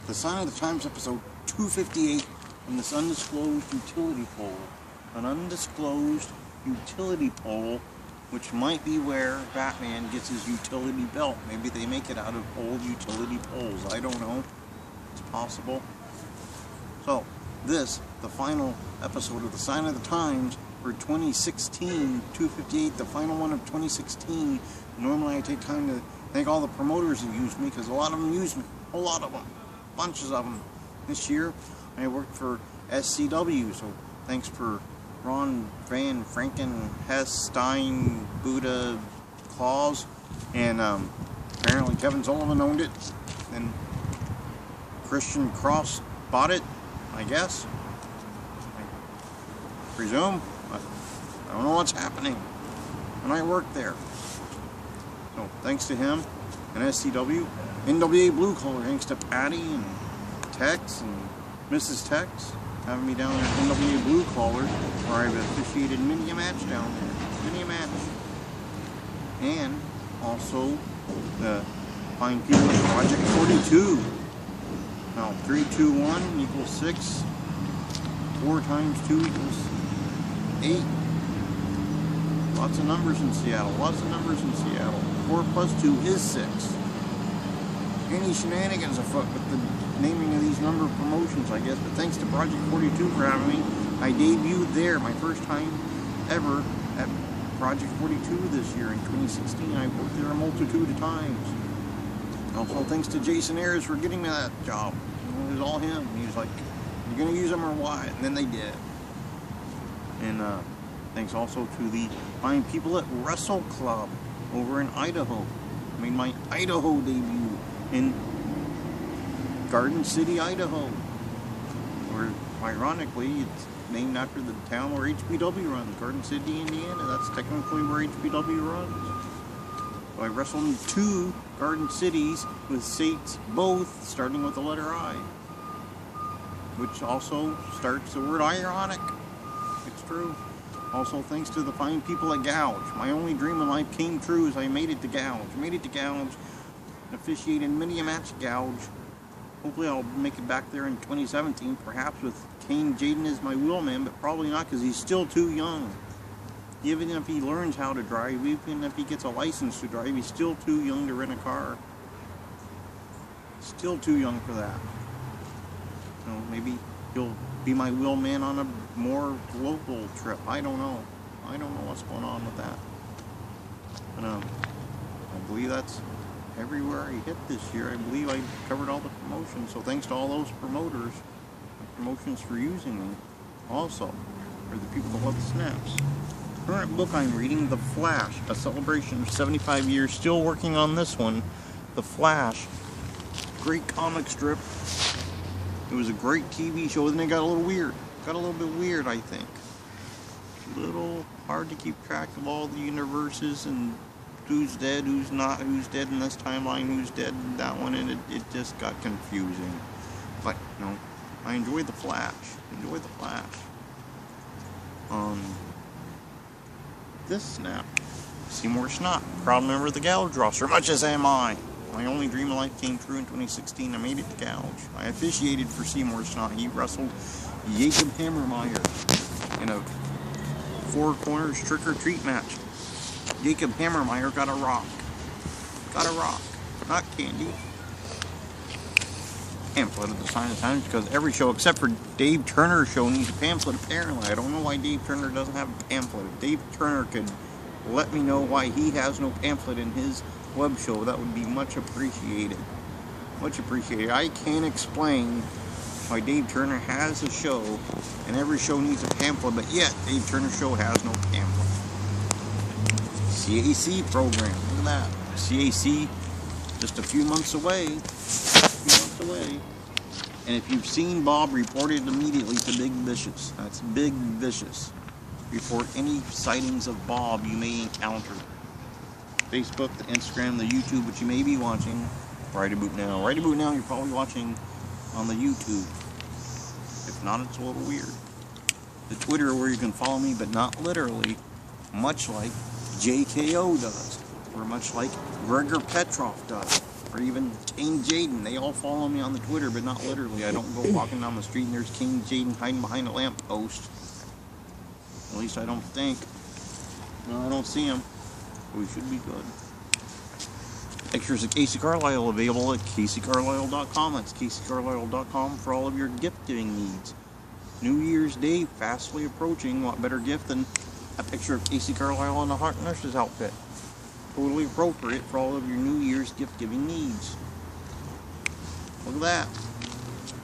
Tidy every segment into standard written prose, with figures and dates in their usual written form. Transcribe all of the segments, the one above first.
The Sign of the Times, episode 258, from this undisclosed utility pole. An undisclosed utility pole, which might be where Batman gets his utility belt. Maybe they make it out of old utility poles. I don't know. It's possible. So, this, the final episode of the Sign of the Times for 2016, 258, the final one of 2016. Normally I take time to thank all the promoters that used me, because a lot of them used me. A lot of them. Bunches of them. This year, I worked for SCW, so thanks for Ron Van Franken, Hess, Stein, Buddha, Claus, and apparently Kevin Sullivan owned it, and Christian Cross bought it, I guess. I presume. I don't know what's happening. And I worked there. So thanks to him and SCW. NWA Blue Collar, thanks to Patty and Tex and Mrs. Tex having me down there at NWA Blue Collar, where I've officiated many a match down there. Many a match. And also the fine people at Project 42. Now 3, 2, 1 equals 6. 4 times 2 equals 8. Lots of numbers in Seattle. Lots of numbers in Seattle. 4 plus 2 is 6. Any shenanigans afoot with the naming of these number of promotions, I guess. But thanks to Project 42 for having me. I debuted there, my first time ever at Project 42 this year in 2016. I worked there a multitude of times. Also thanks to Jason Ayers for getting me that job. It was all him. He was like, "You're going to use them or what?" And then they did. And thanks also to the fine people at Wrestle Club over in Idaho. I made my Idaho debut in Garden City, Idaho. Where, ironically, it's named after the town where HPW runs. Garden City, Indiana. That's technically where HPW runs. So I wrestled in 2 Garden Cities with states both starting with the letter I. Which also starts the word ironic. It's true. Also, thanks to the fine people at Gouge. My only dream in life came true as I made it to Gouge. Made it to Gouge. Officiated many a match at Gouge. Hopefully I'll make it back there in 2017, perhaps with Kane Jaden as my wheelman, but probably not because he's still too young. Even if he learns how to drive, even if he gets a license to drive, he's still too young to rent a car. Still too young for that. So maybe he'll be my wheelman on a more local trip. I don't know. I don't know what's going on with that. But I believe that's everywhere I hit this year. I believe I covered all the promotions. So thanks to all those promoters, promotions for using me. Also, for the people that love the snaps. Current book I'm reading, The Flash, a celebration of 75 years. Still working on this one. The Flash. Great comic strip. It was a great TV show, then it got a little weird. Got a little bit weird, I think. A little hard to keep track of all the universes and who's dead, who's not, who's dead in this timeline, who's dead in that one, and it just got confusing. But, you know, I enjoyed The Flash. Enjoyed The Flash. This snap. Seymour Snot, proud member of the Gouge roster, much as am I. My only dream of life came true in 2016. I made it to Gouge. I officiated for Seymour Snot. He wrestled Jacob Hammermeyer in a 4 corners trick-or-treat match. Jacob Hammermeyer got a rock. Got a rock. Not candy. Pamphlet of the Sign of the Times, because every show except for Dave Turner's show needs a pamphlet, apparently. I don't know why Dave Turner doesn't have a pamphlet. If Dave Turner could let me know why he has no pamphlet in his web show, that would be much appreciated. Much appreciated. I can't explain why Dave Turner has a show and every show needs a pamphlet, but yet Dave Turner's show has no pamphlet. CAC program, look at that. CAC just a few months away. And if you've seen Bob, report it immediately to Big Vicious. That's Big Vicious. Report any sightings of Bob you may encounter. Facebook, the Instagram, the YouTube, which you may be watching. Right About Now. Right About Now, you're probably watching on the YouTube. If not, it's a little weird. The Twitter, where you can follow me, but not literally, much like JKO does, or much like Gregor Petrov does. or even Kane Jaden. They all follow me on the Twitter, but not literally. I don't go walking down the street and there's Kane Jaden hiding behind a lamppost. At least I don't think. No, I don't see him. We should be good. Pictures of Casey Carlisle available at CaseyCarlisle.com. That's CaseyCarlisle.com for all of your gift-giving needs. New Year's Day fastly approaching. What better gift than a picture of Casey Carlisle in a hot nurse's outfit? Totally appropriate for all of your New Year's gift-giving needs. Look at that.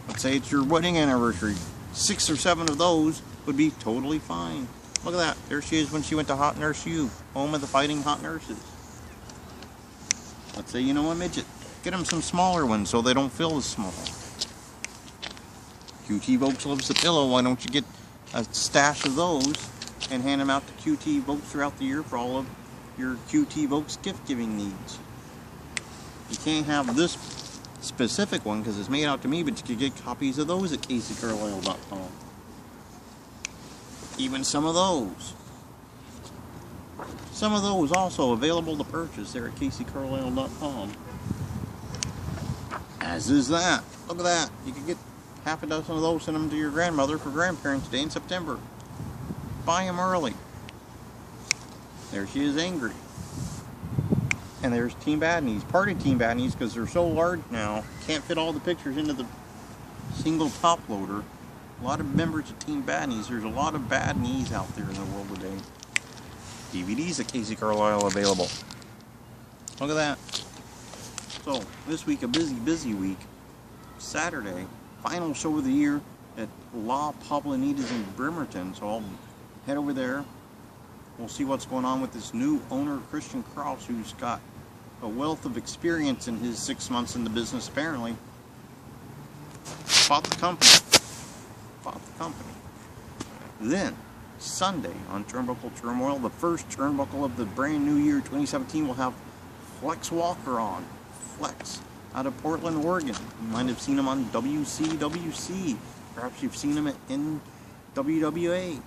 Let's say it's your wedding anniversary. 6 or 7 of those would be totally fine. Look at that. There she is when she went to Hot Nurse U, home of the Fighting Hot Nurses. Let's say you know a midget. Get them some smaller ones so they don't feel as small. QT Vokes loves the pillow. Why don't you get a stash of those and hand them out to QT Vokes throughout the year for all of your QT Vokes gift-giving needs. You can't have this specific one because it's made out to me, but you can get copies of those at CaseyCarlisle.com. Even some of those. Some of those also available to purchase there at CaseyCarlisle.com. As is that. Look at that. You can get half a dozen of those, send them to your grandmother for Grandparents' Day in September. Buy them early. There she is, angry. And there's Team Bad Knees. Part of Team Bad Knees, because they're so large now, can't fit all the pictures into the single top loader. A lot of members of Team Bad Knees. There's a lot of bad knees out there in the world today. DVDs at Casey Carlisle available. Look at that. So, this week, a busy week. Saturday, final show of the year at La Poblanitas in Bremerton. So I'll head over there. We'll see what's going on with this new owner, Christian Kraus, who's got a wealth of experience in his 6 months in the business, apparently. Bought the company. Then, Sunday on Turnbuckle Turmoil, the first turnbuckle of the brand new year 2017, will have Flex Walker on. Flex, out of Portland, Oregon. You might have seen him on WCWC. Perhaps you've seen him in WWA.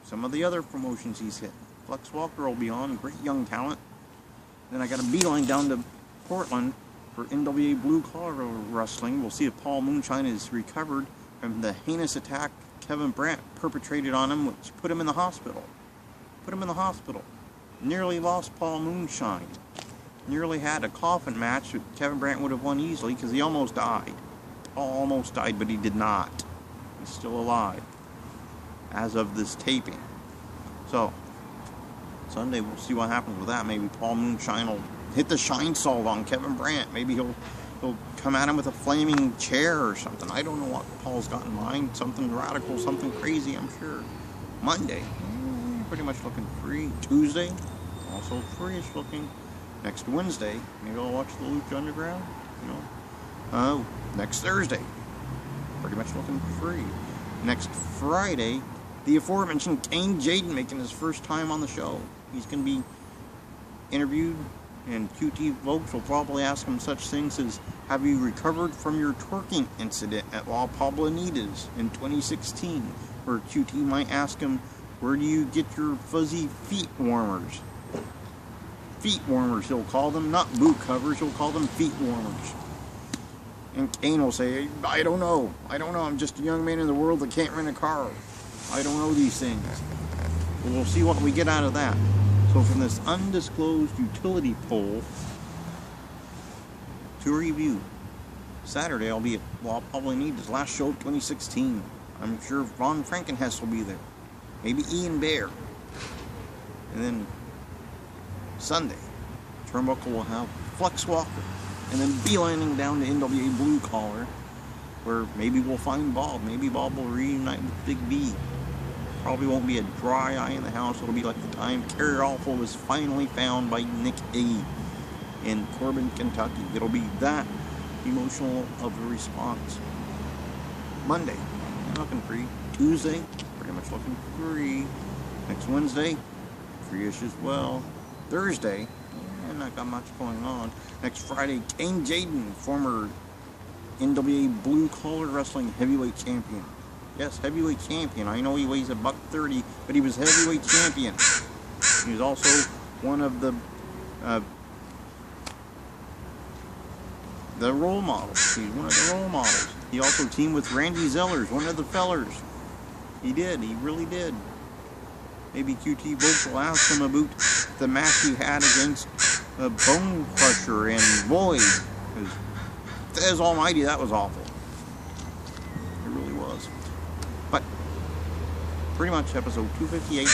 Some of the other promotions he's hit. Flex Walker will be on. Great young talent. Then I got a beeline down to Portland for NWA Blue Collar Wrestling. We'll see if Paul Moonshine is recovered from the heinous attack Kevin Brandt perpetrated on him, which put him in the hospital. Nearly lost Paul Moonshine. Nearly had a coffin match that Kevin Brandt would have won easily because he almost died. Paul almost died, but he did not. He's still alive as of this taping. So, Sunday we'll see what happens with that. Maybe Paul Moonshine will hit the shine salt on Kevin Brandt. Maybe he'll come at him with a flaming chair or something. I don't know what Paul's got in mind. Something radical, something crazy, I'm sure. Monday, pretty much looking free. Tuesday, also free-ish looking. Next Wednesday, maybe I'll watch the Lucha Underground. Next Thursday, pretty much looking free. Next Friday, the aforementioned Kane Jaden making his first time on the show. He's going to be interviewed, and QT Vokes will probably ask him such things as, have you recovered from your twerking incident at La Poblanitas in 2016? Or QT might ask him, where do you get your fuzzy feet warmers? Feet warmers, he'll call them, not boot covers, he'll call them feet warmers. And Kane will say, I don't know, I'm just a young man in the world that can't rent a car. I don't know these things. But we'll see what we get out of that. So from this undisclosed utility pole to review, Saturday I'll be at La Poblanitas, last show of 2016. I'm sure Von Frankenhess will be there. Maybe Ian Bear. And then Sunday, Turnbuckle will have Flex Walker. And then beelining down to NWA Blue Collar, where maybe we'll find Bob. Maybe Bob will reunite with Big B. Probably won't be a dry eye in the house. It'll be like the time Kerry Alpha was finally found by Nick A. in Corbin, Kentucky. It'll be that emotional of a response. Monday, looking free. Tuesday, pretty much looking free. Next Wednesday, free-ish as well. Thursday, not got much going on. Next Friday, Kane Jaden, former NWA Blue Collar Wrestling Heavyweight Champion. Yes, Heavyweight Champion. I know he weighs $130, but he was Heavyweight Champion. He was also one of the the role models. He's one of the role models. He also teamed with Randy Zellers, one of the fellers. He did. He really did. Maybe QT Vocal asked him about the match he had against Bone Crusher and Void. As almighty, that was awful. It really was. But pretty much episode 258.